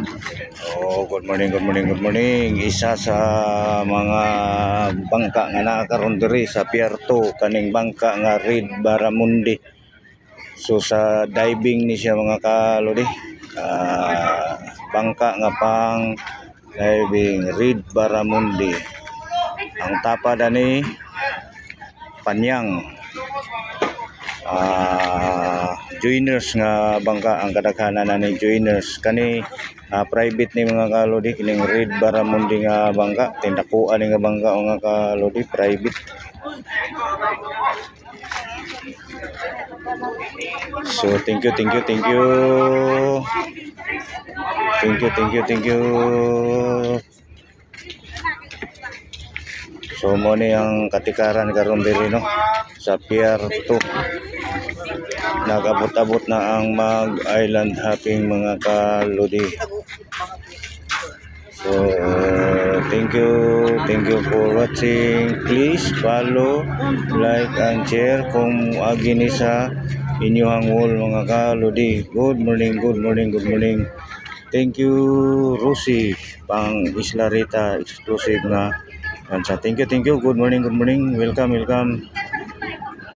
Oh, good morning, good morning, good morning. Isa sa mga bangka nga nakakaroon diri sa Pier 2, kaning bangka nga Reed Baramundi. So sa diving ni siya mga kalodi. Bangka nga pang diving Reed Baramundi. Ang tapa dani Panyang. Joiners nga bangka ang kadaghanan na ni joiners kani private ni mga kalodi kining Reed Baramundi nga bangka tindakuan ni nga bangka mga kalodi private. So thank you so mo ni ang katikaran karon diri no sa Pier 2. Nagabot-abot na ang mag-island hopping mga kalodi. So thank you for watching. Please follow, like and share kung agi ni sa inyong wall mga kalodi. Good morning. Thank you Rosie pang Isla Rita exclusive na. Thank you. Good morning. Welcome.